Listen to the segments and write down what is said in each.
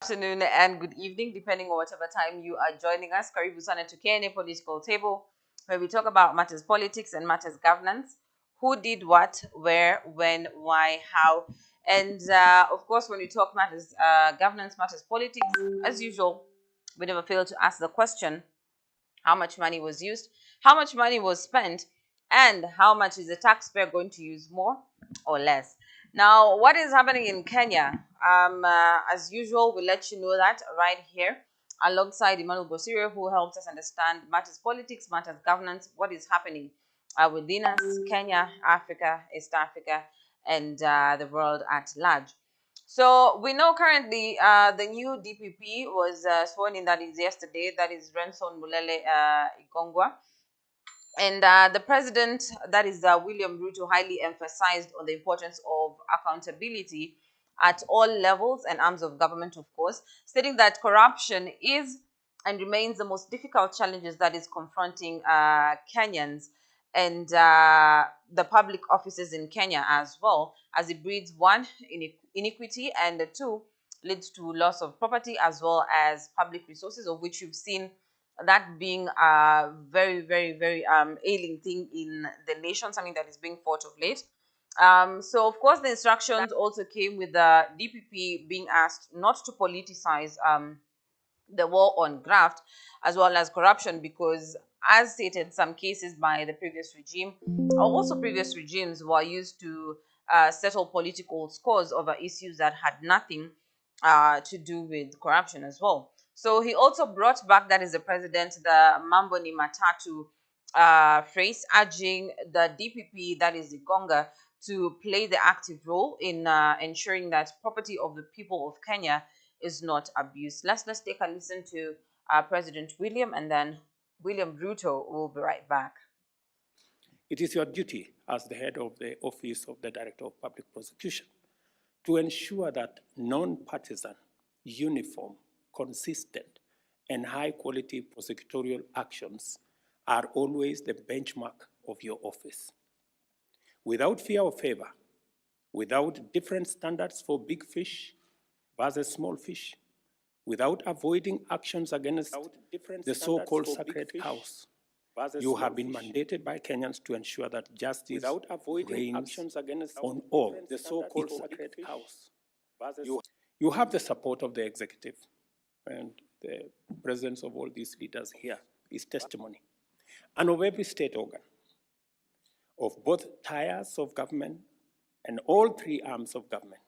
Afternoon and good evening, depending on whatever time you are joining us. Karibu sana to KNA Political Table, where we talk about matters politics and matters governance. Who did what, where, when, why, how. And of course, when we talk matters governance, matters politics, as usual, we never fail to ask the question: how much money was used, how much money was spent, and how much is the taxpayer going to use, more or less. Now, what is happening in Kenya? As usual, we'll let you know that right here alongside Emmanuel Bosirio, who helps us understand matters politics, matters governance, what is happening within us, Kenya, Africa, East Africa, and the world at large. So we know currently the new DPP was sworn in, that is yesterday, that is Renson Mulele Ikongwa. And the president, that is William Ruto, highly emphasized on the importance of accountability at all levels and arms of government, of course, stating that corruption is and remains the most difficult challenges that is confronting Kenyans and the public offices in Kenya as well, as it breeds one, inequity, and two, leads to loss of property as well as public resources, of which you've seen that being a very, very, very ailing thing in the nation, something that is being fought of late. So, of course, the instructions also came with the DPP being asked not to politicize the war on graft as well as corruption, because, as stated, some cases by the previous regime, or also previous regimes, were used to settle political scores over issues that had nothing to do with corruption as well. So he also brought back, that is the president, the Mambo ni Matatu phrase, urging the DPP, that is the Gonga, to play the active role in ensuring that property of the people of Kenya is not abused. Let's take a listen to President William, and then William Ruto will be right back. It is your duty as the head of the Office of the Director of Public Prosecution to ensure that non-partisan, uniform, consistent, and high-quality prosecutorial actions are always the benchmark of your office. Without fear or favor, without different standards for big fish versus small fish, without avoiding actions against the so-called sacred cows, you have been mandated by Kenyans to ensure that justice reigns on all the so-called sacred cows. You have the support of the executive, and the presence of all these leaders here is testimony, and of every state organ, of both tiers of government and all three arms of government,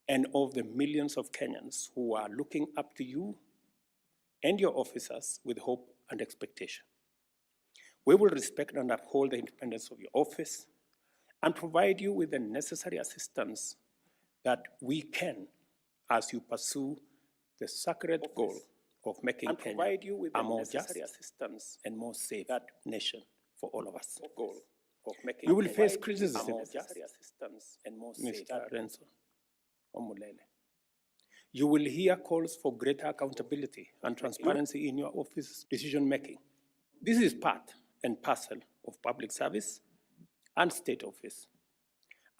and of the millions of Kenyans who are looking up to you and your officers with hope and expectation. We will respect and uphold the independence of your office and provide you with the necessary assistance that we can as you pursue the sacred goal of making Kenya a more just and more safe nation for all of us. You will face criticism, Mr. Renson Omulele. You will hear calls for greater accountability and transparency in your office's decision-making. This is part and parcel of public service and state office.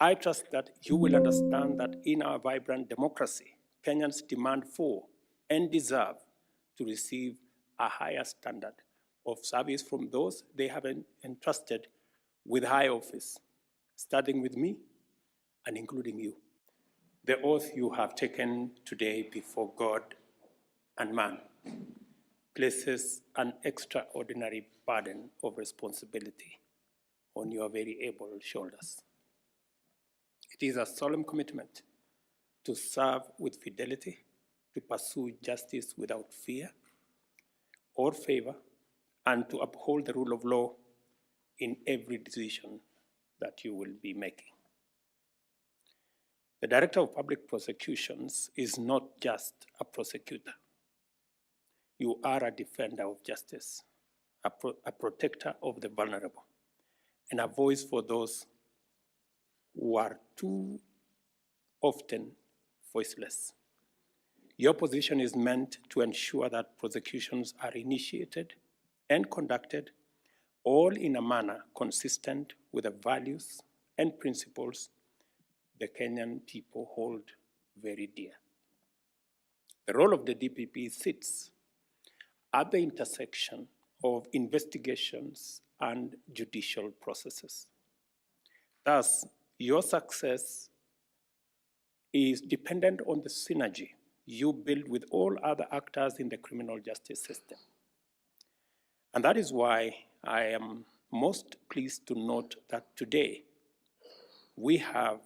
I trust that you will understand that in our vibrant democracy, Kenyans demand for and deserve to receive a higher standard of service from those they have entrusted with high office, starting with me and including you. The oath you have taken today before God and man places an extraordinary burden of responsibility on your very able shoulders. It is a solemn commitment to serve with fidelity, to pursue justice without fear or favor, and to uphold the rule of law in every decision that you will be making. The Director of Public Prosecutions is not just a prosecutor. You are a defender of justice, a protector of the vulnerable, and a voice for those who are too often voiceless. Your position is meant to ensure that prosecutions are initiated and conducted all in a manner consistent with the values and principles the Kenyan people hold very dear. The role of the DPP sits at the intersection of investigations and judicial processes. Thus, your success is dependent on the synergy you build with all other actors in the criminal justice system. And that is why I am most pleased to note that today we have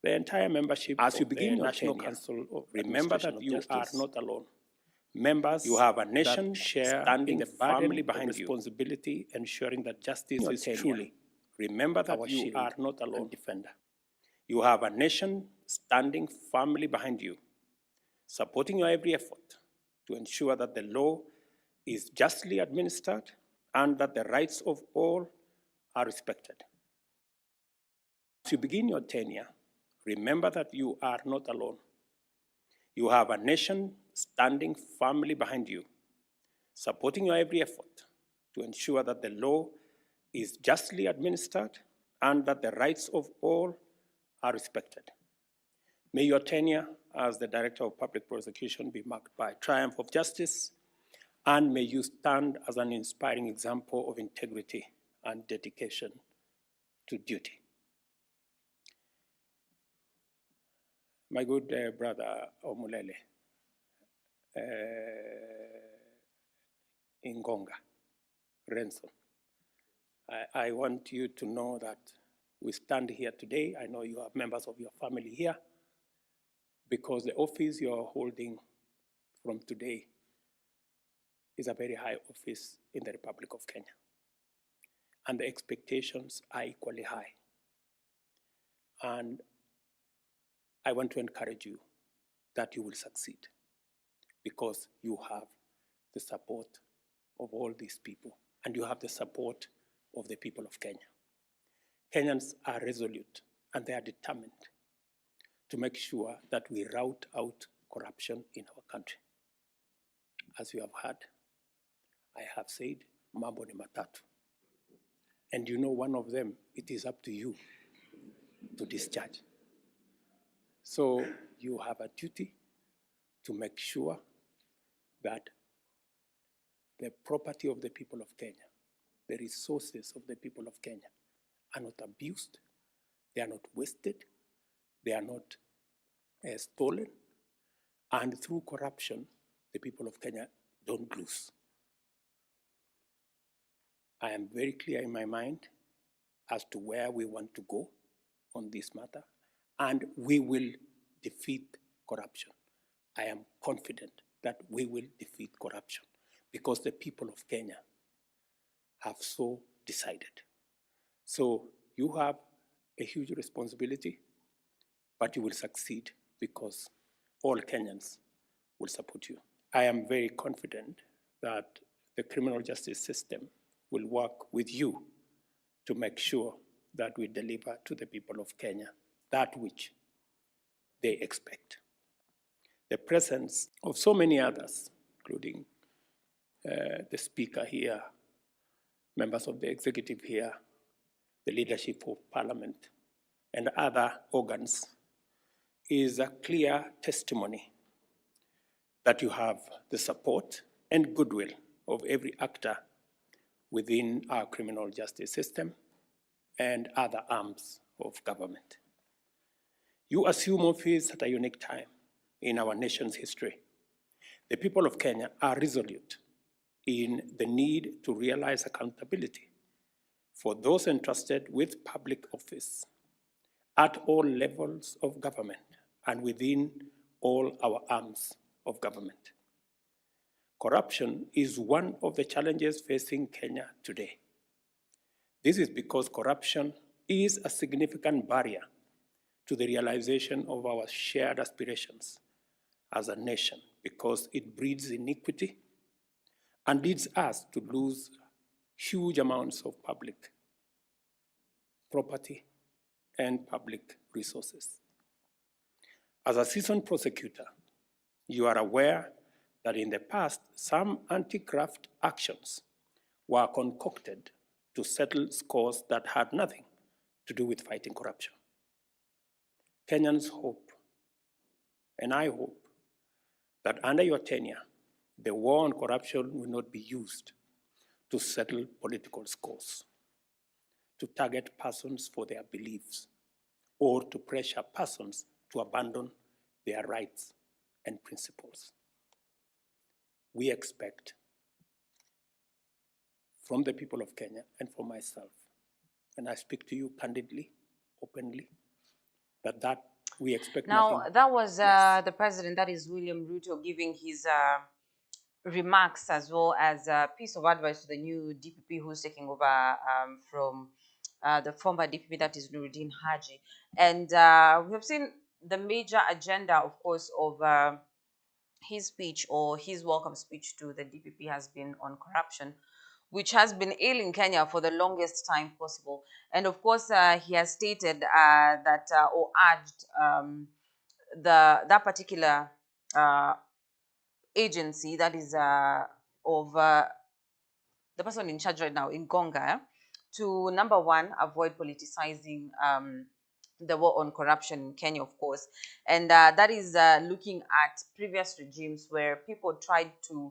the entire membership As of you begin the your National tenure, Council of remember Administration that of you Justice are not alone. members. You have a nation that share standing in the firmly burden behind of you. responsibility, ensuring that justice Your is tenure, truly. Remember that our you shield are not and alone. defender. You have a nation standing firmly behind you, supporting your every effort to ensure that the law is justly administered and that the rights of all are respected. As you begin your tenure, remember that you are not alone. You have a nation standing firmly behind you, supporting your every effort to ensure that the law is justly administered and that the rights of all are respected. May your tenure as the Director of Public Prosecution be marked by triumph of justice, and may you stand as an inspiring example of integrity and dedication to duty. My good brother Omulele, Ingonga, Renson, I want you to know that we stand here today. I know you have members of your family here, because the office you're holding from today is a very high office in the Republic of Kenya. And the expectations are equally high. And I want to encourage you that you will succeed, because you have the support of all these people, and you have the support of the people of Kenya. Kenyans are resolute, and they are determined to make sure that we rout out corruption in our country. As you have heard, I have said, mambo ni matatu. And you know one of them, it is up to you to discharge. So you have a duty to make sure that the property of the people of Kenya, the resources of the people of Kenya are not abused, they are not wasted, they are not stolen, and through corruption, the people of Kenya don't lose. I am very clear in my mind as to where we want to go on this matter, and we will defeat corruption. I am confident that we will defeat corruption, because the people of Kenya have so decided. So you have a huge responsibility, but you will succeed because all Kenyans will support you. I am very confident that the criminal justice system will work with you to make sure that we deliver to the people of Kenya that which they expect. The presence of so many others, including the Speaker here, members of the executive here, the leadership of Parliament, and other organs, is a clear testimony that you have the support and goodwill of every actor within our criminal justice system and other arms of government. You assume office at a unique time in our nation's history. The people of Kenya are resolute in the need to realize accountability for those entrusted with public office at all levels of government and within all our arms of government. Corruption is one of the challenges facing Kenya today. This is because corruption is a significant barrier to the realization of our shared aspirations as a nation, because it breeds iniquity and leads us to lose huge amounts of public property and public resources. As a seasoned prosecutor, you are aware that in the past, some anti-graft actions were concocted to settle scores that had nothing to do with fighting corruption. Kenyans hope, and I hope, that under your tenure, the war on corruption will not be used to settle political scores, to target persons for their beliefs, or to pressure persons to abandon their rights and principles. We expect from the people of Kenya and from myself, and I speak to you candidly, openly, that we expect Now, nothing. that was the president, that is William Ruto, giving his remarks as well as a piece of advice to the new DPP who's taking over from the former DPP, that is Nuruddin Haji. And we have seen the major agenda, of course, of his speech or his welcome speech to the DPP has been on corruption, which has been ailing Kenya for the longest time possible. And of course, he has stated that or urged that particular uh, agency, that is of the person in charge right now in Gonga, to number one, avoid politicizing the war on corruption in Kenya, of course. And that is looking at previous regimes where people tried to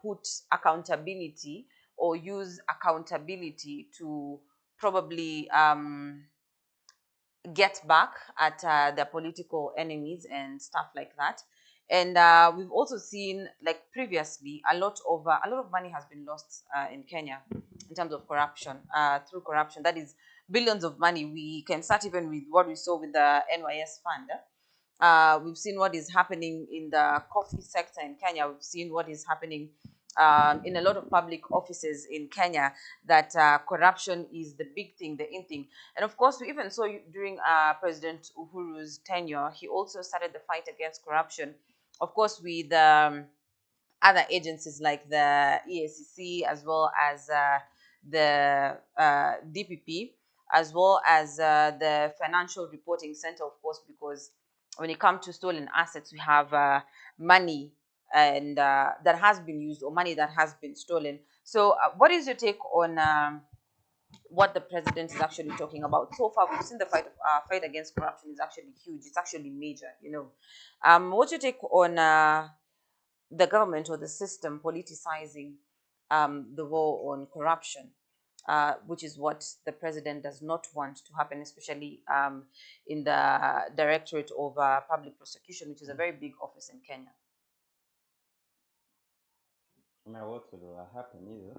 put accountability or use accountability to probably get back at their political enemies and stuff like that. And we've also seen, like previously, a lot of money has been lost in Kenya in terms of corruption, through corruption. That is billions of money. We can start even with what we saw with the NYS fund. We've seen what is happening in the coffee sector in Kenya. We've seen what is happening in a lot of public offices in Kenya, that corruption is the big thing, the in thing. And of course, we even saw during President Uhuru's tenure, he also started the fight against corruption, of course, with other agencies like the EACC, as well as the DPP, as well as the Financial Reporting Center, of course, because when it comes to stolen assets, we have money and that has been used, or money that has been stolen. So, what is your take on what the president is actually talking about? So far, we've seen the fight against corruption is actually huge. It's actually major. What's your take on the government or the system politicizing the war on corruption, which is what the president does not want to happen, especially in the Directorate of Public Prosecution, which is a very big office in Kenya. Now, what will happen is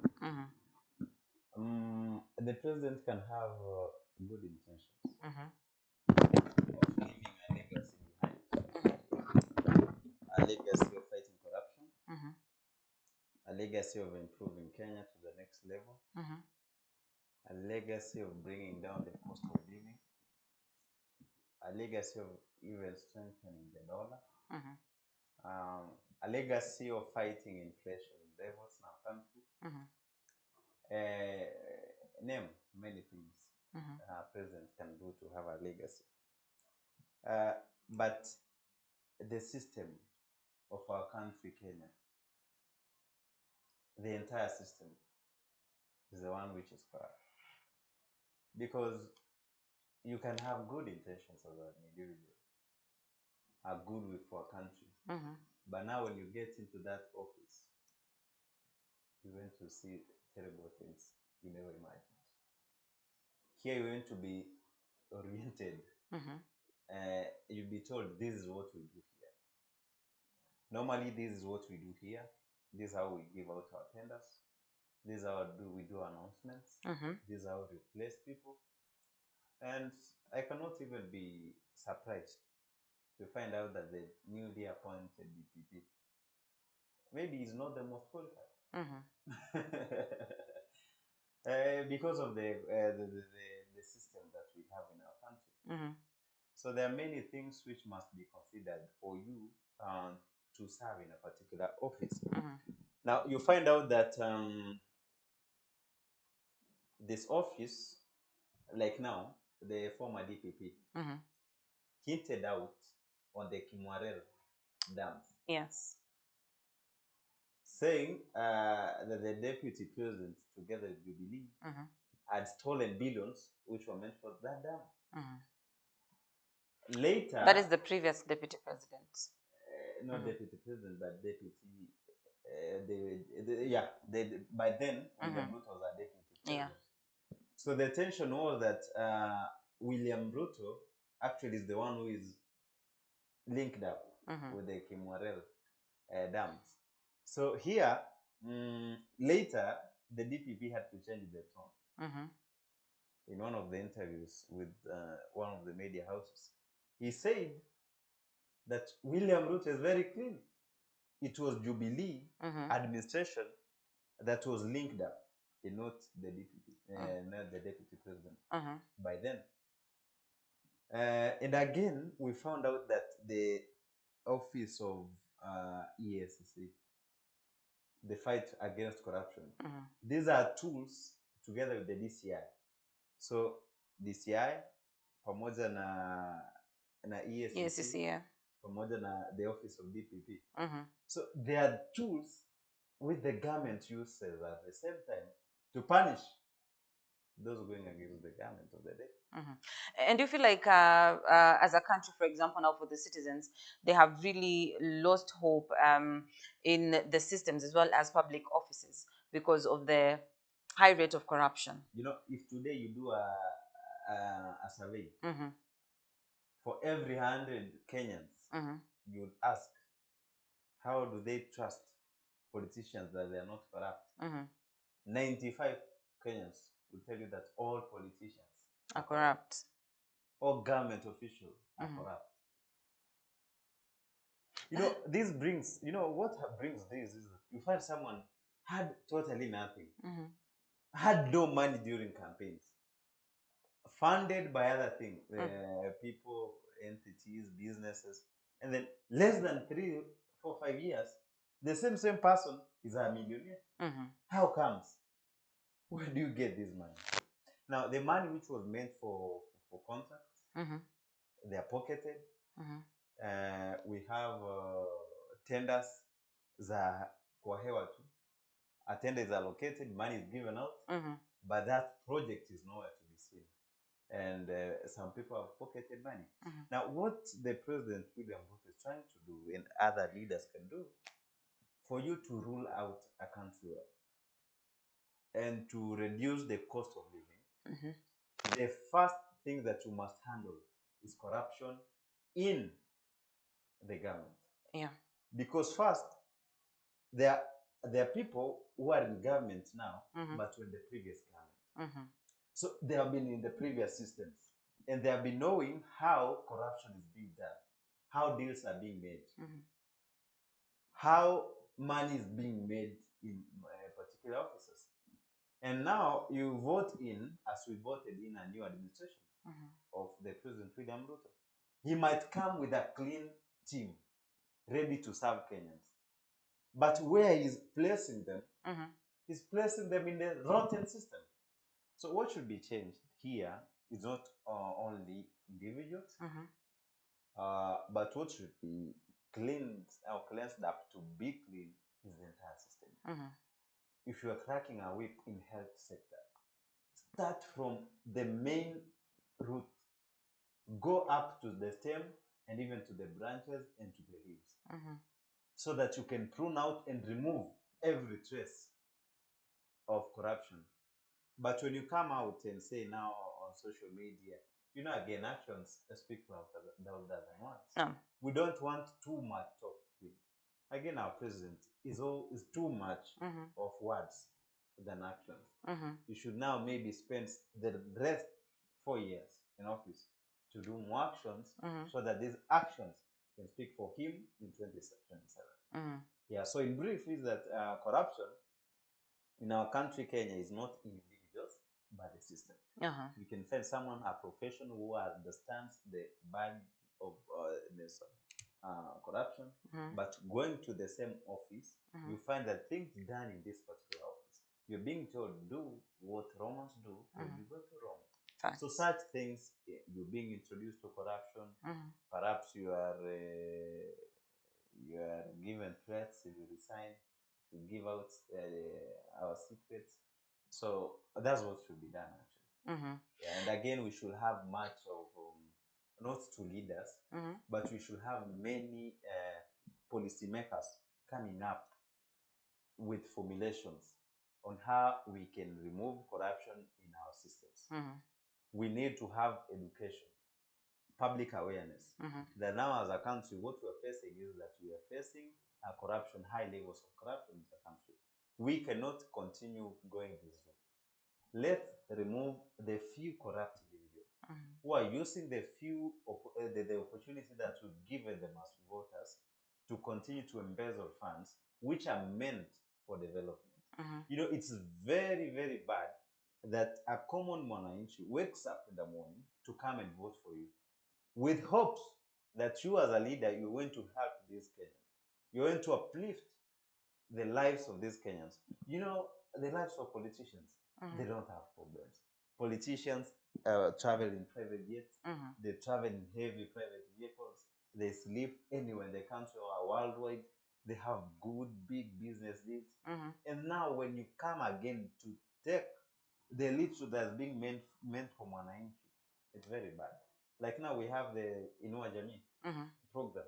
Mm-hmm. the president can have good intentions Mm-hmm. of leaving a legacy behind, a legacy of fighting corruption, Mm-hmm. a legacy of improving Kenya to the next level, Mm-hmm. a legacy of bringing down the cost of living, a legacy of even strengthening the dollar, Mm-hmm. a legacy of fighting inflation levels in our country. Mm-hmm. Name many things a president can do to have a legacy. But the system of our country, Kenya, the entire system is the one which is corrupt. Because you can have good intentions as an individual, a good will for a country. But now when you get into that office, you're going to see terrible things you never imagined. Here you're going to be oriented. You'll be told this is what we do here. Normally, this is what we do here. This is how we give out our tenders. This is how we do announcements. This is how we replace people. And I cannot even be surprised to find out that the newly appointed DPP maybe is not the most qualified. Because of the system that we have in our country. So there are many things which must be considered for you to serve in a particular office. Now, you find out that this office, like now, the former DPP, hinted out on the Kimwarel Dam. Yes. Saying that the deputy president, together with Jubilee, had stolen billions which were meant for that dam. Later, that is the previous deputy president. not deputy president, but deputy. By then William Ruto was a deputy president. So the tension was that William Ruto actually is the one who is linked up with the Kimwarel dams. So here, later, the DPP had to change the tone. In one of the interviews with one of the media houses, he said that William Ruto is very clean. It was Jubilee administration that was linked up, not the DPP, not the deputy president by then. And again, we found out that the office of EACC, the fight against corruption, these are tools together with the DCI. So DCI pamoja na EACC pamoja na the office of DPP. So they are tools which the government uses at the same time to punish those going against the government of the day. And do you feel like as a country, for example, now for the citizens, they have really lost hope in the systems as well as public offices because of the high rate of corruption? You know, if today you do a survey, for every 100 Kenyans, you would ask, how do they trust politicians that they are not corrupt? 95 Kenyans will tell you that all politicians are corrupt. All government officials are corrupt. You know, this brings, you know, what brings this is that you find someone had totally nothing, had no money during campaigns, funded by other things, people, entities, businesses, and then less than 3, 4, 5 years, the same person is a millionaire. How comes? Where do you get this money? Now, the money which was meant for contracts, they are pocketed. We have tenders za kwa hewa tu. A tender is allocated, money is given out, but that project is nowhere to be seen. And some people have pocketed money. Now, what the President William Ruto is trying to do, and other leaders can do, for you to rule out a country and to reduce the cost of living, the first thing that you must handle is corruption in the government. Yeah. Because first, there are people who are in government now, but in the previous government. So they have been in the previous systems, and they have been knowing how corruption is being done, how deals are being made, how money is being made in particular offices. And now you vote in, as we voted in a new administration of the President William Ruto. He might come with a clean team, ready to serve Kenyans. But where he's placing them, he's placing them in the rotten system. So what should be changed here is not only individuals, but what should be cleansed up to be clean is the entire system. If you are cracking a whip in health sector, start from the main root, go up to the stem and even to the branches and to the leaves, so that you can prune out and remove every trace of corruption. But when you come out and say now on social media, you know, again, actions speak louder than words. We don't want too much talk. Again, our president is too much of words than actions. You should now maybe spend the rest 4 years in office to do more actions, so that these actions can speak for him in 2027. Yeah, so in brief is that corruption in our country, Kenya, is not individuals, but the system. You can find someone, a professional who understands the bad of this corruption, but going to the same office, you find that things done in this particular office, you're being told, do what Romans do, when you go to Rome. So such things, you're being introduced to corruption. Perhaps you are given threats if you resign, to give out our secrets. So that's what should be done, actually. Yeah, and again, we should have much of not to leaders, but we should have many policymakers coming up with formulations on how we can remove corruption in our systems. We need to have education, public awareness. That now as a country, what we are facing is that we are facing a corruption, high levels of corruption in the country. We cannot continue going this route. Let's remove the few corrupt individuals who are using the few the opportunity that we've given them as voters to continue to embezzle funds which are meant for development. You know, it's very, very bad that a common mwananchi wakes up in the morning to come and vote for you with hopes that you as a leader, you're going to help these Kenyans. You're going to uplift the lives of these Kenyans. You know, the lives of politicians, they don't have problems. Politicians travel in private jets, they travel in heavy private vehicles, they sleep anywhere in the country or worldwide, they have good big business deals. And now when you come again to take the little that's being meant for Mwananchi, it's very bad. Like now we have the Inua Jamii program.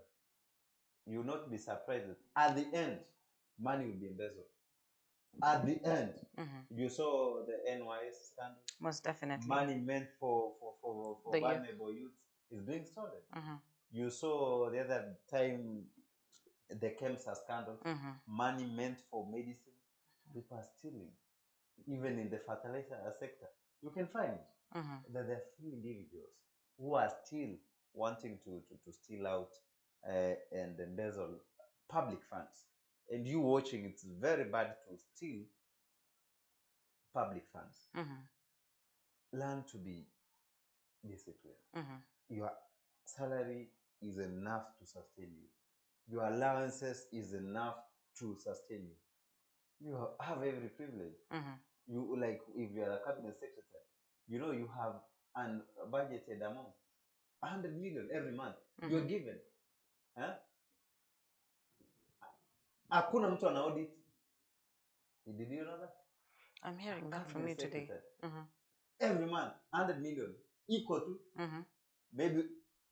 You will not be surprised that at the end, money will be embezzled. At the end, you saw the NYS scandal. Most definitely. Money meant for The youth. vulnerable youth is being stolen. You saw the other time the KEMSA scandal. Money meant for medicine. People are stealing. Even in the fertilizer sector, you can find that there are few individuals who are still wanting to steal out and embezzle public funds. And you watching, it's very bad to steal public funds. Learn to be disciplined. Your salary is enough to sustain you. Your allowances is enough to sustain you. You have every privilege. You, like, if you are a cabinet secretary, you know you have an budgeted amount, 100 million every month. You're given. Huh? Hakuna mtu ana audit. Did you know that? I'm hearing that from you today. Every month 100 million equal to maybe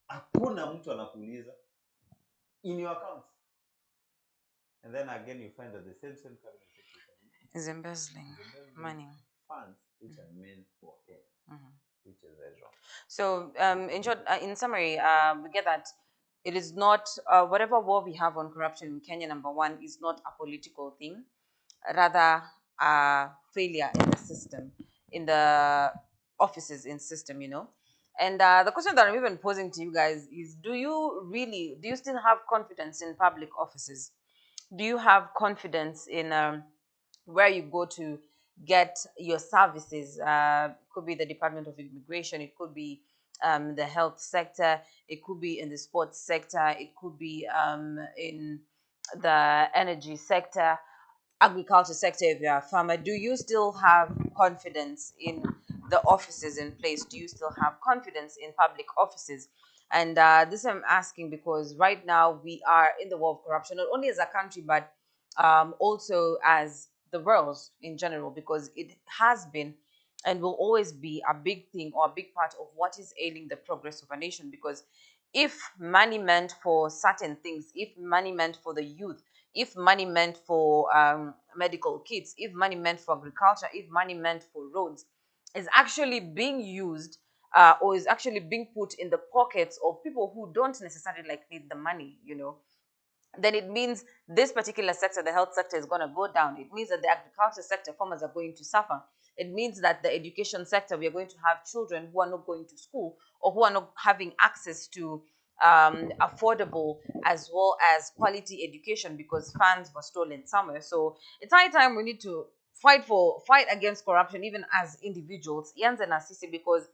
hakuna mtu anakuuliza in your account. And then again you find that the same cabinet secretary is embezzling money, funds which are meant for Kenya, which is very wrong. So, in short, in summary, we get that it is not whatever war we have on corruption in Kenya. Number one, is not a political thing, rather a failure in the system, in the offices in system. You know, and the question that I'm even posing to you guys is: do you still have confidence in public offices? Do you have confidence in where you go to get your services? It could be the Department of Immigration, it could be the health sector, it could be in the sports sector, it could be in the energy sector, agriculture sector if you're a farmer. Do you still have confidence in the offices in place? Do you still have confidence in public offices? And this I'm asking because right now we are in the war of corruption, not only as a country, but also as the world in general, because it has been and will always be a big thing or a big part of what is ailing the progress of a nation. Because if money meant for certain things, if money meant for the youth, if money meant for medical kits, if money meant for agriculture, if money meant for roads, is actually being used or is actually being put in the pockets of people who don't necessarily like need the money, you know, then it means this particular sector, the health sector, is going to go down. It means that the agriculture sector, farmers are going to suffer. It means that the education sector, we are going to have children who are not going to school or who are not having access to affordable as well as quality education because funds were stolen somewhere. So it's high time we need to fight against corruption, even as individuals, Yans and Assisi, because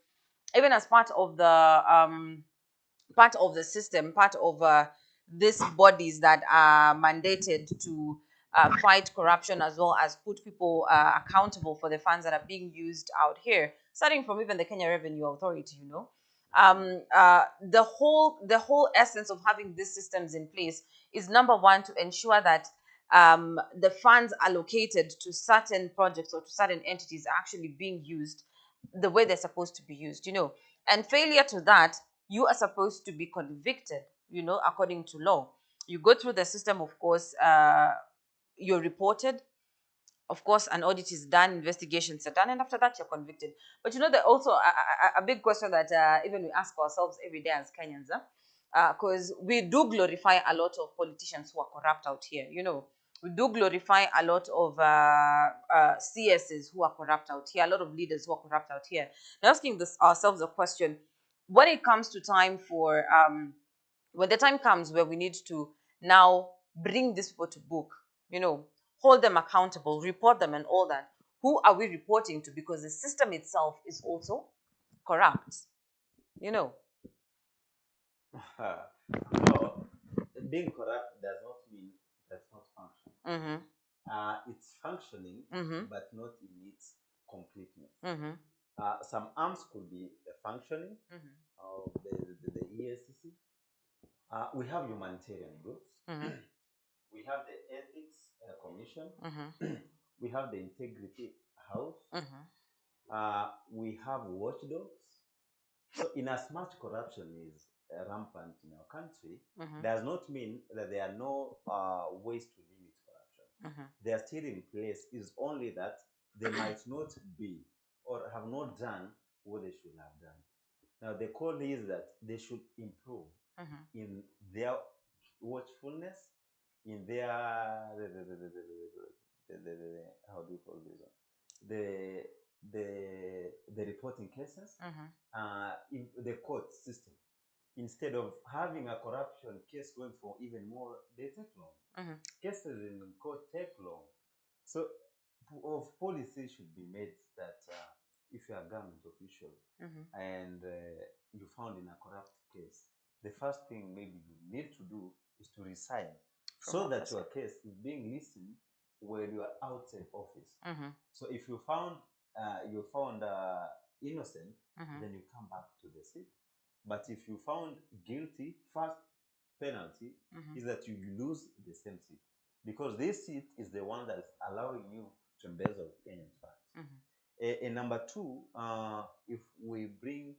even as part of the system, part of these bodies that are mandated to fight corruption as well as put people accountable for the funds that are being used out here, starting from even the Kenya Revenue Authority, you know. The whole essence of having these systems in place is number one to ensure that the funds allocated to certain projects or to certain entities are actually being used the way they're supposed to be used, you know. And failure to that, you are supposed to be convicted, you know, according to law. You go through the system, of course, you're reported. Of course, an audit is done, investigations are done, and after that, you're convicted. But you know, that also a big question that even we ask ourselves every day as Kenyans, because we do glorify a lot of politicians who are corrupt out here. You know, we do glorify a lot of CSs who are corrupt out here, a lot of leaders who are corrupt out here. We're asking ourselves a question: when it comes to time for when the time comes where we need to now bring these people to book, you know, hold them accountable, report them and all that, who are we reporting to? Because the system itself is also corrupt, you know. No, being corrupt does not mean that's not functioning. Mm-hmm. It's functioning, Mm-hmm. but not in its completeness. Mm-hmm. Some arms could be functioning Mm-hmm. of the ESCC. We have humanitarian groups. Mm-hmm. We have the ethics commission. Mm-hmm. We have the integrity house. Mm-hmm. We have watchdogs. So, in as much corruption is rampant in our country, Mm-hmm. does not mean that there are no ways to limit corruption. Mm-hmm. They are still in place. It's only that they might not be or have not done what they should have done. Now, the call is that they should improve Mm-hmm. in their watchfulness, in their how do you call this one? The the reporting cases, in the court system. Instead of having a corruption case going for even more, they take long. Mm-hmm. Cases in court take long. So, of policy should be made that if you are a government official Mm-hmm. and you found in a corrupt case, the first thing maybe you need to do is to resign, From so that office. your case is being listened when you are outside office. Mm-hmm. So if you found innocent, Mm-hmm. then you come back to the seat. But if you found guilty, first penalty Mm-hmm. is that you lose the same seat, because this seat is the one that is allowing you to embezzle Kenyan funds. Mm-hmm. And number two, if we bring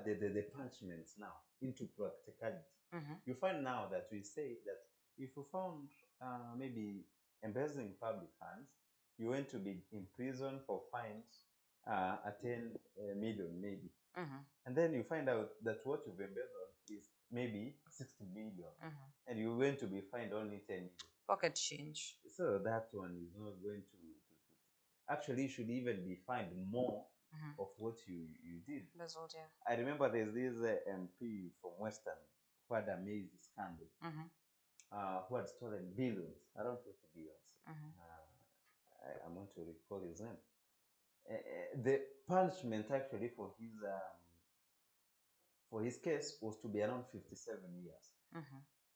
the punishments now into practicality, Mm-hmm. you find now that we say that if you found maybe embezzling public funds, you went to be in prison for fines at 10 million maybe. Mm-hmm. And then you find out that what you've embezzled is maybe 60 million. Mm-hmm. And you're going to be fined only 10 million. Pocket change. So that one is not going to actually, you should even be fined more of what you did. Embezzled, yeah. I remember there's this MP from Western who had a major scandal, who had stolen billions, around 50 billions. I want to recall his name. The punishment actually for his case was to be around 57 years,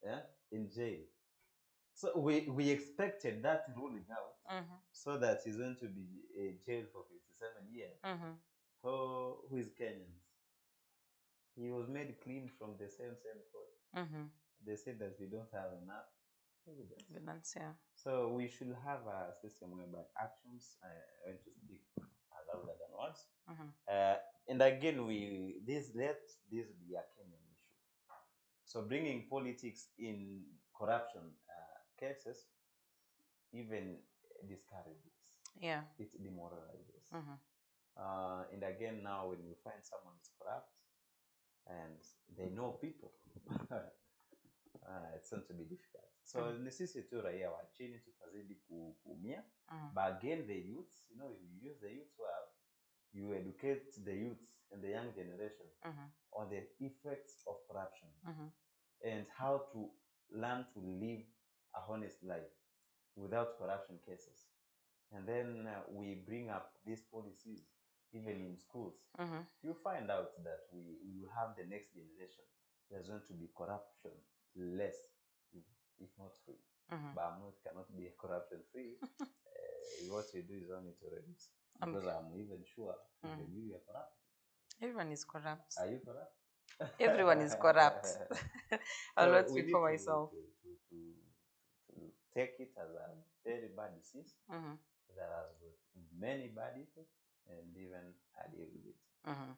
yeah, in jail. So we expected that ruling out, so that he's going to be jailed for 57 years. So who is Kenyans? He was made clean from the same court. They said that we don't have enough evidence. Yeah. So we should have a system whereby actions are going to speak louder than words. And again, let this be a Kenyan issue. So bringing politics in corruption cases even discourages. Yeah. It demoralizes. And again, now when you find someone is corrupt and they know people, it's going to be difficult. So ni sisi tu raia wa chini tutazidi kuumia. But again, the youths, you use the youths well, you educate the youths and the young generation on the effects of corruption and how to learn to live a honest life without corruption cases. And then we bring up these policies even in schools. You find out that we will have the next generation. There's going to be corruption less, if not free. But cannot be corruption free. What we do is only to reduce. Because I'm even sure even you are corrupt. Everyone is corrupt. Are you corrupt? Everyone is corrupt. I'll not speak for myself. To take it as a very bad disease that has got many bad effects. and even adhere with it.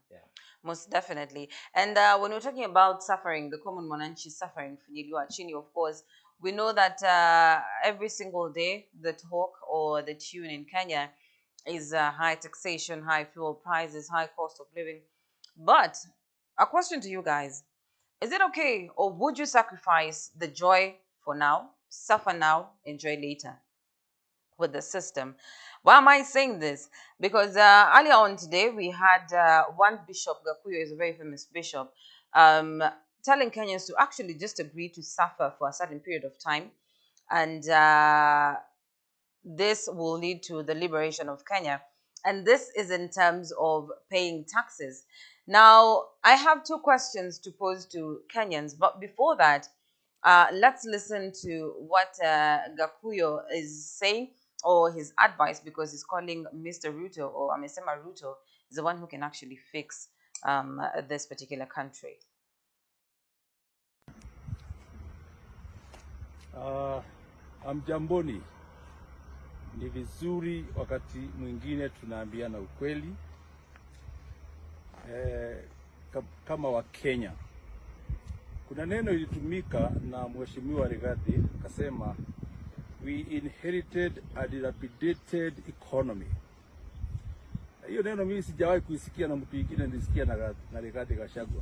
Yeah. Most definitely. And when we're talking about suffering, the common mwananchi suffering, Finyiliwa chini, of course, we know that every single day the talk or the tune in Kenya is high taxation, high fuel prices, high cost of living. But a question to you guys: is it okay, or would you sacrifice the joy for now, suffer now, enjoy later with the system? Why am I saying this? Because earlier on today, we had one bishop, Gakuyo is a very famous bishop, telling Kenyans to actually just agree to suffer for a certain period of time. And this will lead to the liberation of Kenya. And this is in terms of paying taxes. Now, I have two questions to pose to Kenyans, but before that, let's listen to what Gakuyo is saying, or his advice, because he's calling Mr. Ruto, or Amesema Ruto, is the one who can actually fix this particular country. Amjamboni, ni vizuri wakati mwingine tunaambiana ukweli kama wa Kenya. Kuna neno ilitumika na Mheshimiwa Rigathi akasema, we inherited a dilapidated economy. Hiyo neno mimi sijawahi kuisikia na mtu mwingine, nilisikia na Rigathi Gachagua,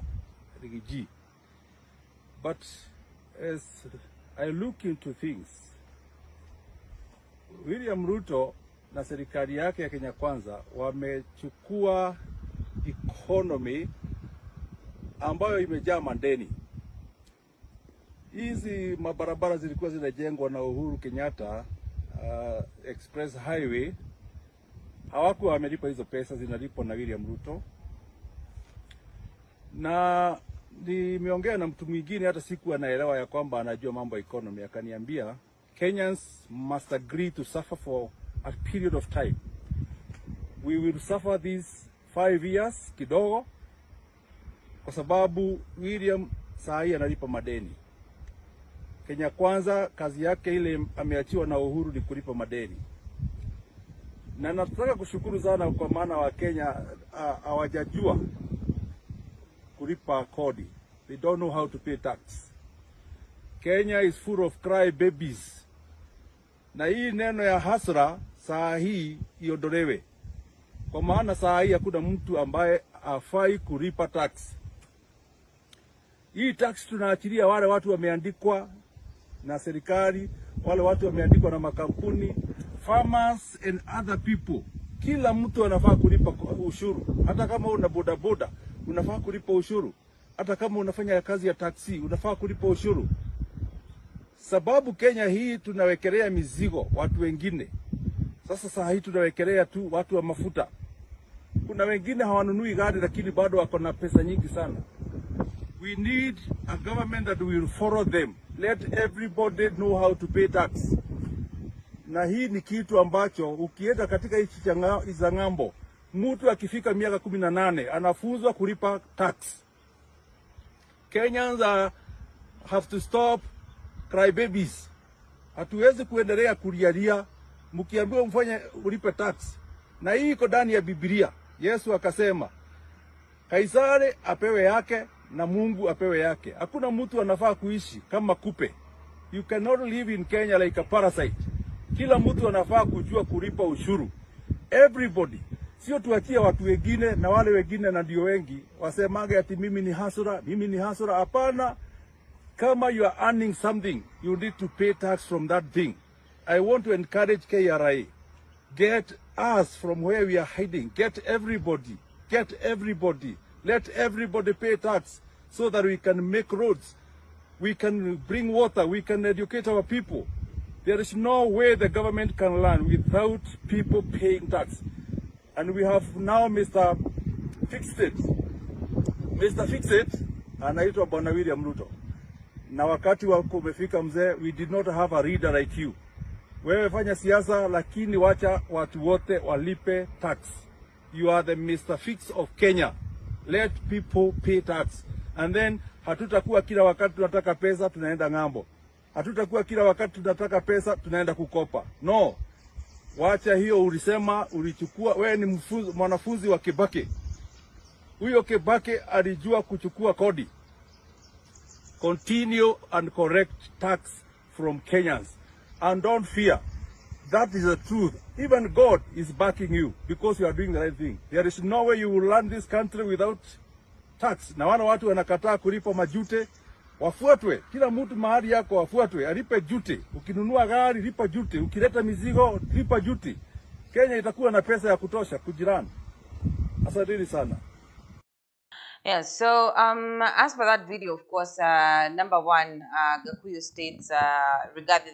Rigiji. But as I look into things, William Ruto na serikali yake ya Kenya Kwanza wamechukua economy ambayo imejaa madeni. Hizi mabarabara zilikuwa zinajengwa na Uhuru Kenyatta, express highway, hawakuwa wamelipa hizo pesa, zinalipwa na William Ruto. Na nimeongea na mtu mwingine, hata siku anaelewa ya kwamba anajua mambo ya economy, akaniambia Kenyans must agree to suffer for a period of time. We will suffer these 5 years kidogo, kwa sababu William sahi analipa madeni. Kenya Kwanza kazi yake ile ameachiwa na Uhuru ni kulipa madeni. Na nataka kushukuru sana kwa maana wa Kenya hawajajua kulipa kodi. They don't know how to pay tax. Kenya is full of cry babies. Na hii neno ya hasra saa hii iondolewe. Kwa maana saa hii hakuna mtu ambaye hafai kulipa tax. Hii tax tunaachilia wale watu wameandikwa na serikali, wale watu wameandikwa na makampuni, farmers and other people. Kila mtu anafaa kulipa ushuru. Hata kama una bodaboda, unafaa kulipa ushuru. Hata kama unafanya kazi ya taxi, unafaa kulipa ushuru. Sababu Kenya hii tunawekelea mizigo watu wengine. Sasa saa hii tunawekelea tu watu wa mafuta. Kuna wengine hawanunui gari lakini bado wako na pesa nyingi sana. We need a government that will follow them. Let everybody know how to pay tax. Na hii ni kitu ambacho ukienda katika nchi za ng'ambo, mtu akifika miaka 18 anafunzwa kulipa tax. Kenyans have to stop cry babies. Hatuwezi kuendelea kulialia mkiambiwa mfanye ulipe tax. Na hii iko ndani ya Biblia. Yesu akasema Kaisari apewe yake na Mungu apewe yake. Hakuna mtu anafaa kuishi kama kupe. You cannot live in Kenya like a parasite. Kila mtu anafaa kujua kulipa ushuru. Everybody. Sio tuachie watu wengine, na wale wengine na ndio wengi wasemage ati mimi ni hasura, mimi ni hasura. Hapana. Kama you are earning something, you need to pay tax from that thing. I want to encourage KRA. Get us from where we are hiding. Get everybody. Get everybody. Let everybody pay tax so that we can make roads. We can bring water. We can educate our people. There is no way the government can run without people paying tax. And we have now Mr. Fixit. Mr. Fixit anaitwa Bwana William Ruto. Na wakati wako umefika mzee, we did not have a leader like you. Wewe fanya siasa lakini wacha watu wote walipe tax. You are the Mr. Fix of Kenya. Let people pay tax. And then hatutakuwa kila wakati tunataka pesa tunaenda ng'ambo. Hatutakuwa kila wakati tunataka pesa tunaenda kukopa. No. Wacha hiyo, ulisema ulichukua, wewe ni mwanafunzi wa Kibaki. Huyo Kibaki alijua kuchukua kodi. Continue and correct tax from Kenyans. And don't fear. That is the truth. Even God is backing you because you are doing the right thing. There is no way you will run this country without tax. Na wana watu wanakataa kulipa majute, wafuatwe. Kila mtu mahali yako wafuatwe, alipe jute. Ukinunua gari, lipa jute. Ukileta mizigo, lipa jute. Kenya itakuwa na pesa ya kutosha kujirani. Asanteni sana. Yeah, so as for that video, of course, number one, Gakuyu states regarding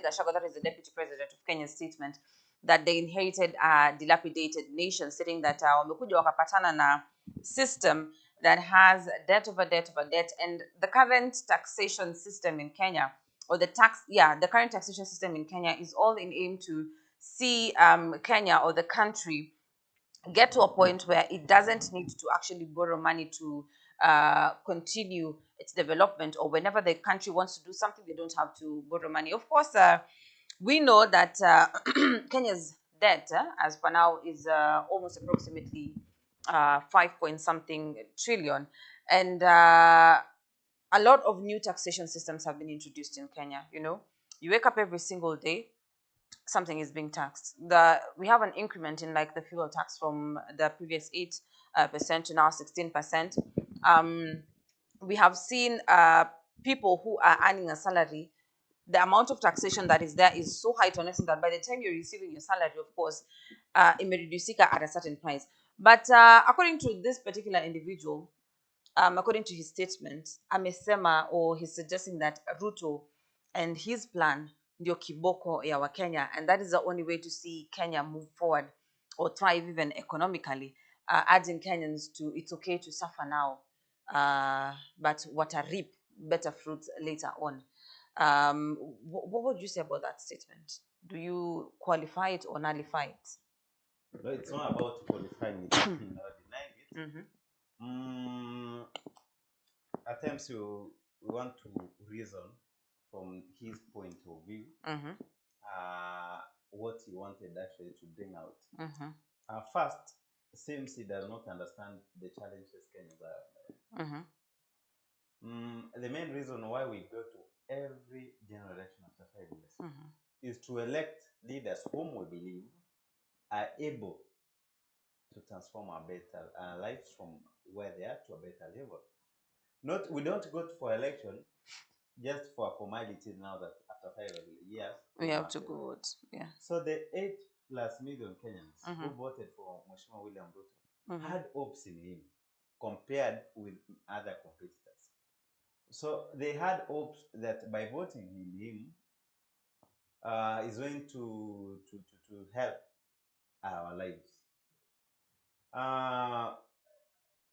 Gachagua, that is the deputy president of Kenya's statement, that they inherited a dilapidated nation, stating that wamekuja wakapatana na system that has debt over debt over debt, and the current taxation system in Kenya, or the current taxation system in Kenya is all in aim to see Kenya or the country get to a point where it doesn't need to actually borrow money to continue its development, or whenever the country wants to do something, they don't have to borrow money. Of course, we know that Kenya's debt, as per now, is almost approximately 5 point something trillion, and a lot of new taxation systems have been introduced in Kenya. You know, you wake up every single day, something is being taxed. We have an increment in like the fuel tax from the previous 8% to now 16%. We have seen people who are earning a salary. The amount of taxation that is there is so high to understand that by the time you're receiving your salary, of course, imereducika at a certain price. But according to this particular individual, according to his statement, amesema, or he's suggesting that Ruto and his plan ndio kiboko ya Wakenya, and that is the only way to see Kenya move forward or thrive even economically, urging Kenyans to, it's okay to suffer now, but what a reap better fruits later on. What would you say about that statement? Do you qualify it or nullify it? No, it's not about qualifying it or denying it. At times we want to reason from his point of view, what he wanted actually to bring out. First, seems he does not understand the challenges Kenyans are. The main reason why we go to every general election after 5 years is to elect leaders whom we believe are able to transform our lives from where they are to a better level. We don't go for election just for formalities now that after 5 years we have to go out. Yeah. So the 8+ million Kenyans who voted for Mheshimiwa William Ruto had hopes in him compared with other competitors. So they had hopes that by voting in him is going to help our lives.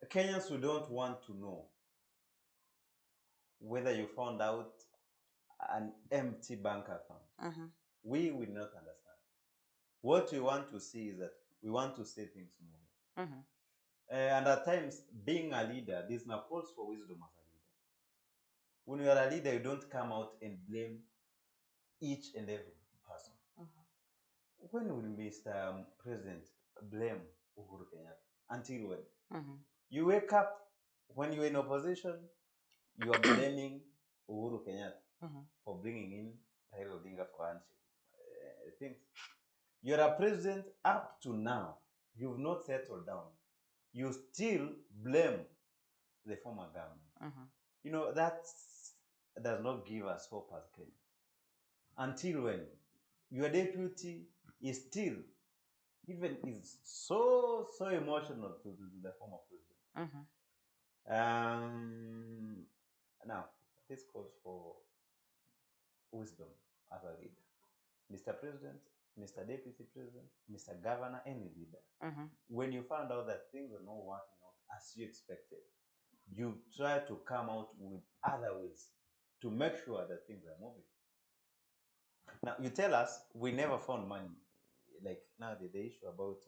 Kenyans who don't want to know whether you found out an empty bank account. We will not understand. What we want to see is that we want to see things moving. And at times, being a leader, this now calls for wisdom as a leader. When you are a leader, you don't come out and blame each and every person. When will Mr. President blame Uhuru Kenyatta? Until when? You wake up, when you're in opposition, you are blaming Uhuru Kenyatta for bringing in Raila Odinga for handshake things. You're a president up to now. You've not settled down. You still blame the former government. You know, that does not give us hope as Kenyans. Until when your deputy is still, even is so emotional to the former president. Now, this calls for wisdom as a leader. Mr. President, Mr. Deputy President, Mr. Governor, any leader. When you find out that things are not working out as you expected, you try to come out with other ways to make sure that things are moving. Now, you tell us we never found money. Like now, the issue about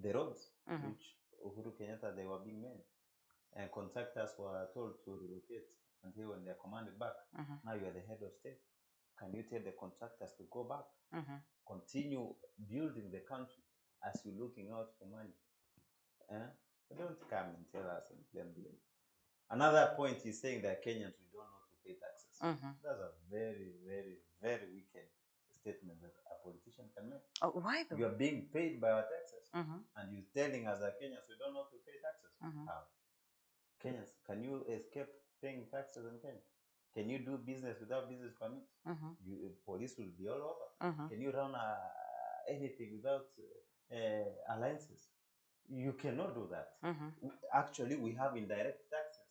the roads, which Uhuru Kenyatta, they were being made. And contractors were told to relocate until when they're commanded back. Now you are the head of state. Can you tell the contractors to go back? Mm-hmm. Continue building the country as you're looking out for money. Eh? Don't come and tell us and blame. Another point is saying that Kenyans, we don't know to pay taxes. Mm-hmm. That's a very, very, very wicked statement that a politician can make. Oh, why though? You are being paid by our taxes, Mm-hmm. and you're telling us that Kenyans, we don't know to pay taxes. Mm-hmm. How? Kenyans, can you escape paying taxes in Kenya? Can you do business without business permit? Mm-hmm. Police will be all over. Mm-hmm. Can you run anything without alliances? You cannot do that. Mm-hmm. Actually, we have indirect taxes.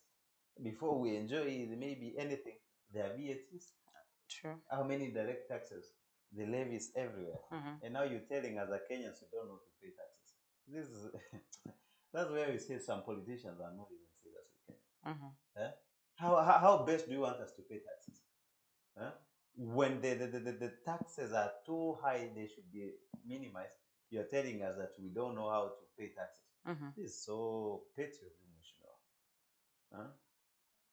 Before we enjoy maybe anything, there are VATs. True. How many direct taxes? The levies everywhere. Mm-hmm. And now you're telling us that Kenyans, you don't know to pay taxes. This is that's where we say some politicians are not even serious with Kenya. Mm-hmm. Eh? How best do you want us to pay taxes? Eh? When the taxes are too high, they should be minimized. You're telling us that we don't know how to pay taxes. Mm-hmm. This is so petty of you, Mheshimiwa. Huh?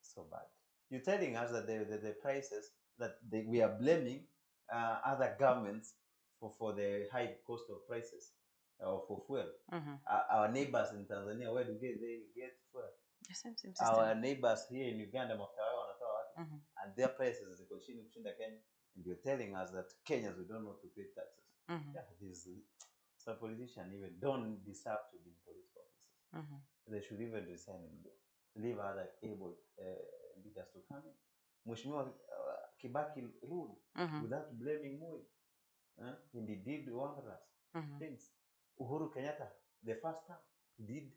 So bad. You're telling us that the prices that we are blaming other governments for the high cost of prices for fuel. Mm-hmm. Our neighbors in Tanzania, where do they get fuel? The same system. Our neighbors here in Uganda, mafuta yao wanatoa wapi? Mm-hmm. And their prices ziko chini kushinda Kenya. And you're telling us that Kenyans, we don't know to pay taxes. Mm-hmm. Yeah, some politicians even don't deserve to be in political offices. Mm-hmm. They should even resign and go. Leave other able leaders to come in. Mheshimiwa Kibaki ruled without blaming Moi. And he did wondrous things. Uhuru Kenyatta, the first time, he did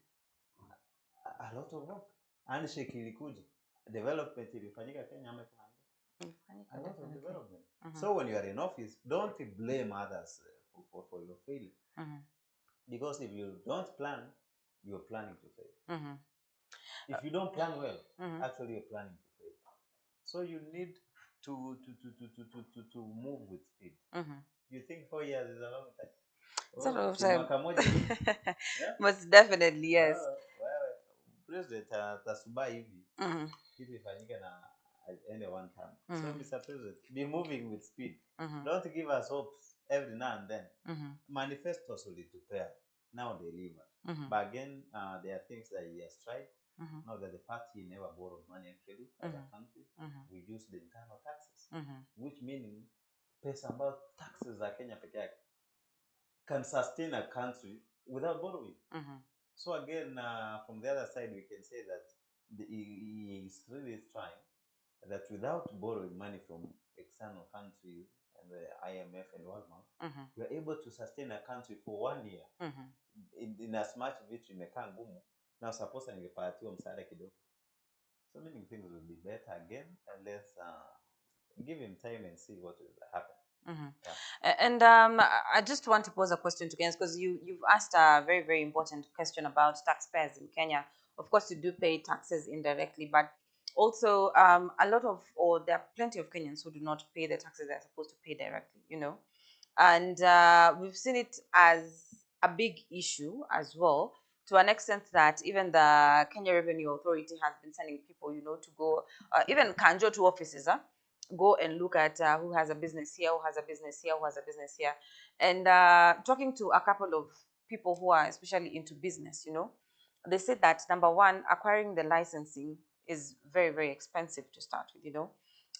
a lot of work. Handshake ilikuja. Development ilifanyika Kenya ama a lot of development. So when you are in office, don't blame others for your failure. Because if you don't plan, you're planning to fail. If you don't plan well, actually you're planning to fail. So you need to move with speed. You think 4 years is a long time? It's a lot of Si time. mwaka moja tu. Yeah? Most definitely, yes. Well, President atasubai hivi kitu ifanyike na end of one term. So Mr. President, be moving with speed. Don't give us hopes every now and then. Manifestos will prepare. Now deliver. But again, there are things that he has tried. Now that the party never borrowed money actually as a country, we use the internal taxes, which meaning pesa ambayo taxes za Kenya peke yake can sustain a country without borrowing. So again, from the other side, we can say that he is really trying that without borrowing money from external countries and the IMF and World Bank, we are able to sustain a country for 1 year. In as much vitu imekaa ngumu, now suppose ningepatiwa msaada kidogo. So many things will be better again, and let's give him time and see what will happen. Yeah. And I just want to pose a question to Kenyans because you've asked a very, very important question about taxpayers in Kenya. Of course, you do pay taxes indirectly, but also there are plenty of Kenyans who do not pay the taxes they're supposed to pay directly, and we've seen it as a big issue as well, to an extent that even the Kenya Revenue Authority has been sending people, to go, even Kanjo to offices, go and look at who has a business here, who has a business here, who has a business here. And talking to a couple of people who are especially into business, they said that number one, acquiring the licensing is very, very expensive to start with,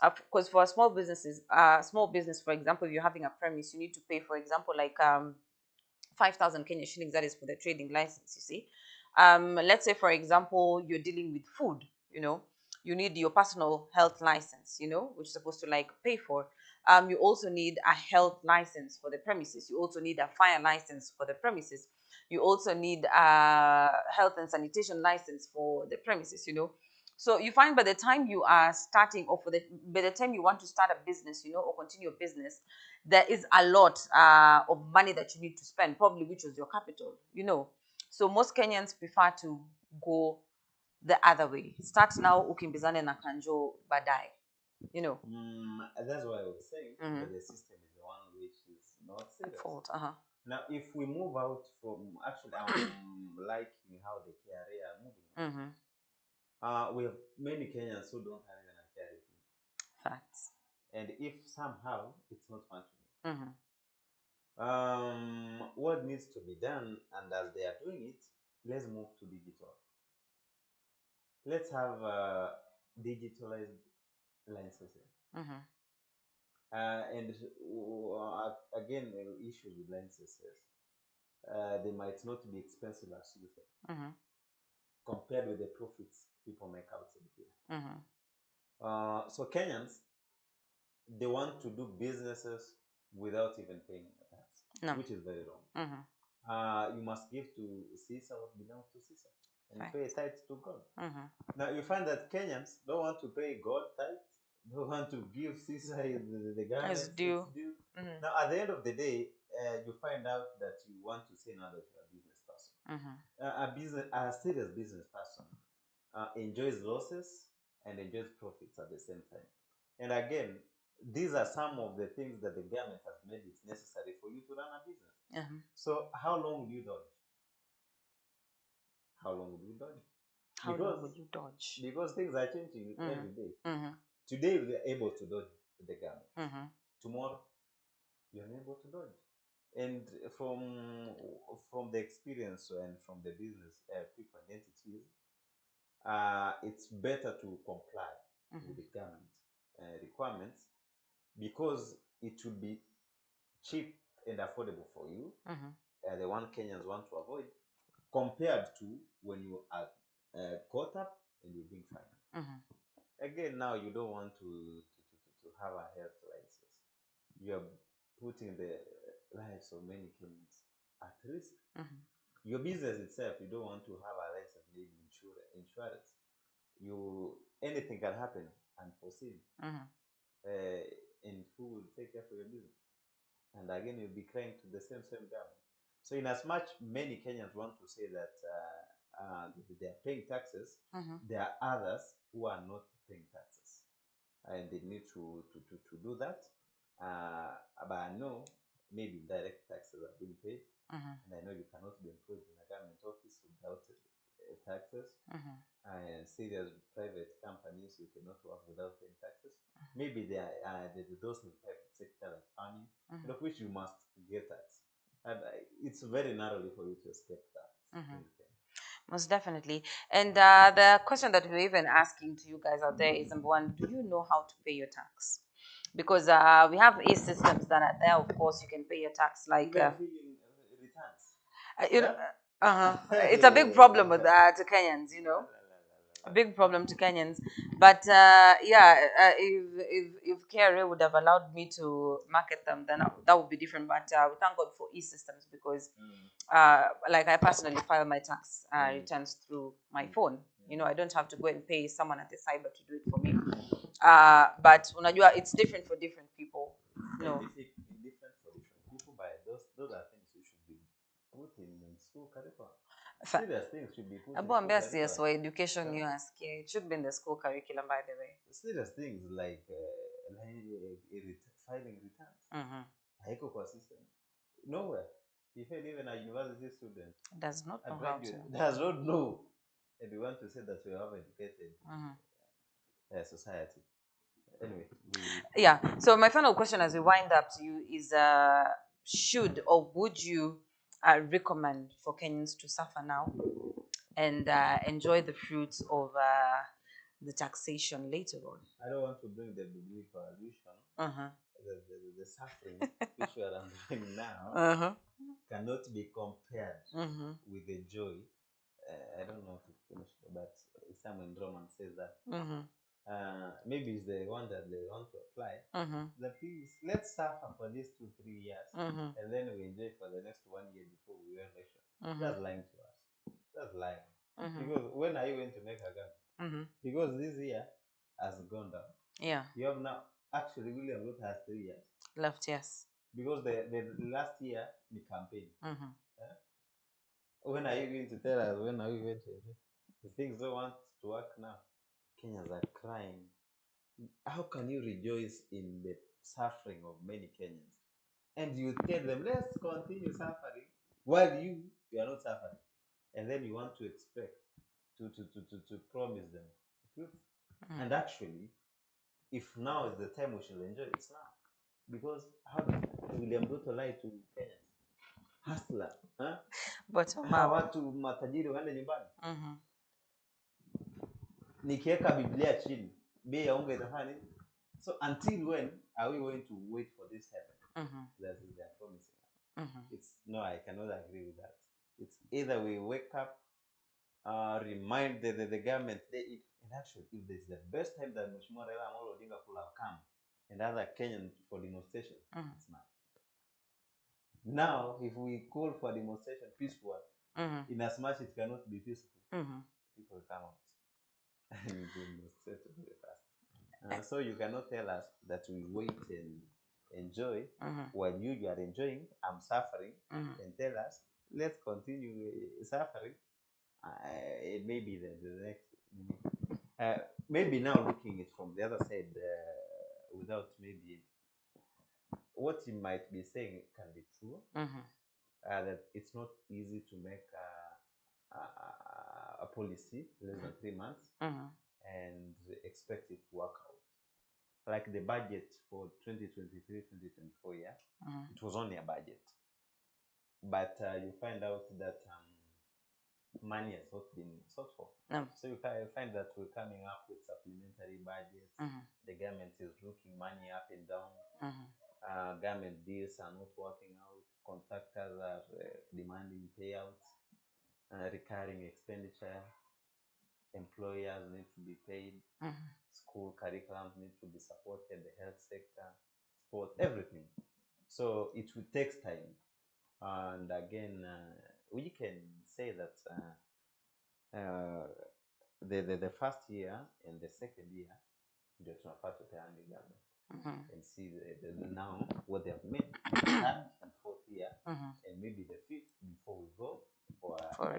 because for small businesses, small business, for example, if you're having a premise, you need to pay, for example, like 5,000 Kenya shillings, that is for the trading license, you see. Let's say, for example, you're dealing with food, you need your personal health license, which is supposed to like pay for. You also need a health license for the premises. You also need a fire license for the premises. You also need a health and sanitation license for the premises, So you find by the time you are starting, or by the time you want to start a business, or continue a business, there is a lot of money that you need to spend, probably which was your capital, So most Kenyans prefer to go the other way. Start now, ukimbizane na kanjo baadaye, That's why I was saying that the system is the one which is not serious. Fault. Now, if we move out from, actually, I'm liking how the KRA are moving. We have many Kenyans who don't have even a KRA. Facts. and if somehow it's not functioning, Mm-hmm. what needs to be done, and as they are doing it, let's move to digital. Let's have digitalized licenses. Mm-hmm. And again, issues with licenses. They might not be expensive as you think, Mm-hmm. compared with the profits people make outside here. Mm-hmm. So Kenyans, they want to do businesses without even paying a tax, No. which is very wrong. Mm-hmm. You must give to Caesar what belongs to Caesar, and Right. pay tithes to God. Mm-hmm. Now you find that Kenyans don't want to pay God tithes, don't want to give Caesar the government As due. its due. Mm-hmm. Now at the end of the day, you find out that you want to say now that you're a business person. Mm-hmm. A serious business person enjoys losses and enjoys profits at the same time. And again, these are some of the things that the government has made it necessary for you to run a business. Mm-hmm. So how long will you dodge? How long will you dodge? How long would you dodge? Because things are changing every day. Mm-hmm. Today we are able to dodge the government. Mm-hmm. Tomorrow you are unable to dodge. And from the experience and from the business people and entities, it's better to comply with the government requirements, because it will be cheap and affordable for you, the one Kenyans want to avoid, compared to when you are caught up and you're being fined. Again, now you don't want to have a health license. You are putting the lives of many Kenyans at risk. Your business itself, you don't want to have a license, maybe insurance. Anything can happen unforeseen. And who will take care for your business? And again, you'll be crying to the same government. So in as much many Kenyans want to say that they are paying taxes, there are others who are not paying taxes, and they need to do that. But I know maybe direct taxes are being paid, and I know you cannot be employed in a government office without taxes. And serious private companies, you cannot work without paying taxes. Maybe there are those in the private sector like farming, and of which you must get tax. And it's very narrowly for you to escape tax. Most definitely. And the question that we're even asking to you guys out there is, number one, do you know how to pay your tax? Because we have e-systems that are there. Of course, you can pay your tax like Even filling returns. you know, it's a big problem with to Kenyans, a big problem to Kenyans. But if KRA would have allowed me to market them, then that would be different. But we thank God for e-systems, because like I personally file my tax returns through my phone. I don't have to go and pay someone at the cyber to do it for me. But unajua, it's different for different people. Different for different people, but those are things we should be put in school curriculum. Fa- Serious things should be put in Abu school ambia CS curriculum. wa education you ask. It should be in the school curriculum, by the way. Serious things like filing returns. Haiko kwa system. Nowhere. If even a university student, Does not a know how graduate, to. does not know, and we want to say that we have educated society. Anyway, Yeah. So my final question as we wind up to you is: should or would you recommend for Kenyans to suffer now and enjoy the fruits of the taxation later on? I don't want to bring the biblical allusion. The suffering which we are undergoing now cannot be compared with the joy. I don't know to finish, but someone in Roman says that maybe it's the one that they want to apply. That is, let's suffer for these 2-3 years, and then we enjoy for the next 1 year before we win election. That's lying to us. That's lying. Because when are you going to make a gun? Because this year has gone down. Yeah. You have now, actually, William Ruto has 3 years. Left, yes. Because the last year, the campaign. When are you going to tell us? When are we going to enjoy? The things don't want to work now. Kenyans are crying. How can you rejoice in the suffering of many Kenyans? And you tell them, let's continue suffering, while you are not suffering. And then you want to expect to promise them fruit. And actually, if now is the time we should enjoy, it's now. Because how did William Ruto lie to Kenyans? Hustler, huh? Bottom Hawa up. watu matajiri waende nyumbani. Mhm. Nikiweka Biblia chini, bei ya unga itafanya nini? So until when are we going to wait for this heaven? That is they are promising us. It's no, I cannot agree with that. It's either we wake up, remind the government in action. If this is the best time that Mheshimiwa Raila Amolo Odinga could have come and other Kenyan for demonstration, it's now. Now, if we call for demonstration peaceful, in as much it cannot be peaceful, people come out and demonstrate very fast. So you cannot tell us that we wait and enjoy while you are enjoying, I'm suffering, and tell us let's continue suffering. Maybe the next, maybe now looking it from the other side, without maybe what you might be saying can be true. That it's not easy to make a policy less than 3 months and expect it to work out. Like the budget for 2023-2024 year, it was only a budget, but you find out that money has not been sought for. So you find that we're coming up with supplementary budgets. The government is looking money up and down. Government deals are not working out. Contractors are demanding payouts, recurring expenditure. Employers need to be paid. School curriculums need to be supported. The health sector, sport, everything. So it will take time. And again, we can say that the first year and the second year, ndio tunafaa tupeane government and see now what they have made the third and fourth year, and maybe the fifth before we go for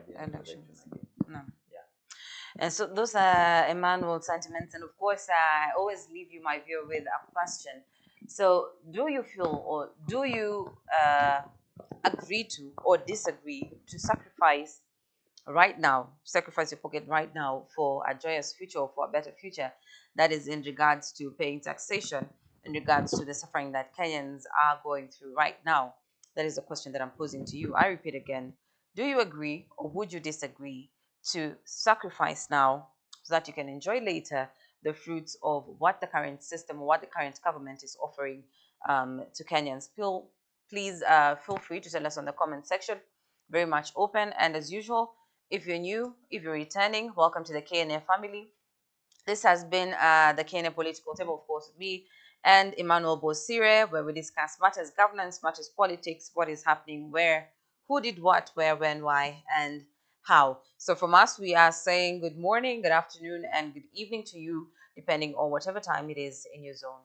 elections again. Yeah. And so those are Emmanuel's sentiments, and of course, I always leave you, my viewer, with a question. So, do you feel, or do you agree to or disagree to sacrifice right now, sacrifice your pocket right now for a joyous future or for a better future? That is in regards to paying taxation, in regards to the suffering that Kenyans are going through right now. That is the question that I'm posing to you. I repeat again, do you agree or would you disagree to sacrifice now so that you can enjoy later the fruits of what the current system or what the current government is offering to Kenyans? Please feel free to tell us on the comment section. Very much open. And as usual, if you're new, if you're returning, welcome to the KNA family. This has been the KNA Political Table, of course, with me and Emmanuel Bosire, where we discuss matters governance, matters politics, what is happening where, who did what, where, when, why, and how. So from us, we are saying good morning, good afternoon, and good evening to you, depending on whatever time it is in your zone.